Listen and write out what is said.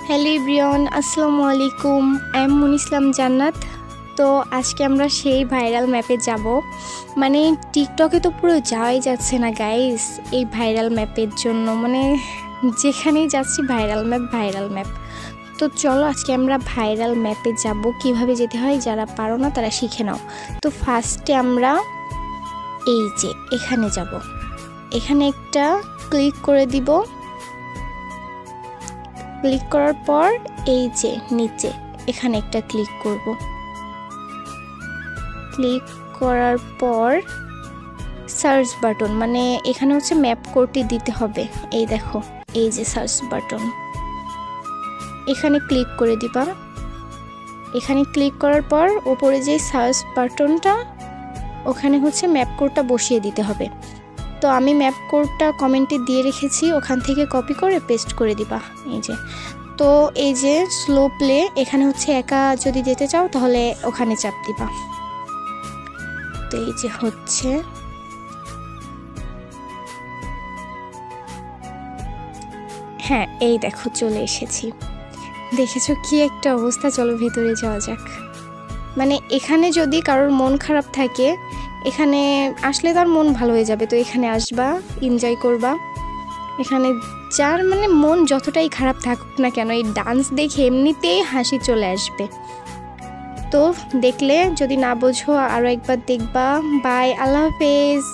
Hello everyone, আসসালামু আলাইকুম। I am মুনিসলাম জান্নাত। তো আজকে আমরা সেই ভাইরাল ম্যাপে যাব। মানে টিকটকে তো পুরো যাওয়াই যাচ্ছে না গাইস এই ভাইরাল ম্যাপের জন্য। মানে যেখানেই যাচ্ছি ভাইরাল ম্যাপ। তো চলো আজকে আমরা ভাইরাল ম্যাপে যাব। কিভাবে যেতে হয় যারা পারো না তারা শিখে নাও। তো ফার্স্টে আমরা এই যে এখানে যাব, এখানে একটা ক্লিক করে দিব। ক্লিক করার পর এই যে নিচে এখানে একটা ক্লিক করব। ক্লিক করার পর সার্চ বাটন, মানে এখানে হচ্ছে ম্যাপ কোডটি দিতে হবে। এই দেখো, এই যে সার্চ বাটন, এখানে ক্লিক করে দিবা। এখানে ক্লিক করার পর উপরে যে সার্চ বাটনটা, ওখানে হচ্ছে ম্যাপ কোডটা বসিয়ে দিতে হবে। তো আমি ম্যাপ কোডটা কমেন্টে দিয়ে রেখেছি, ওখান থেকে কপি করে পেস্ট করে দিবা। এই যে, তো এই যে স্লো প্লে, এখানে হচ্ছে একা যদি যেতে চাও তাহলে ওখানে চাপ দিবা। তো এই যে হচ্ছে, হ্যাঁ এই দেখো চলে এসেছি। দেখেছো কি একটা অবস্থা। চলো ভেতরে যাওয়া যাক। মানে এখানে যদি কারোর মন খারাপ থাকে, এখানে আসলে তার মন ভালো হয়ে যাবে। তো এখানে আসবা, এনজয় করবা। এখানে যার মানে মন যতটাই খারাপ থাকুক না কেন, এই ডান্স দেখে এমনিতেই হাসি চলে আসবে। তো দেখলে যদি না বোঝো আরও একবার দেখবা। বাই, আল্লাহ হাফেজ।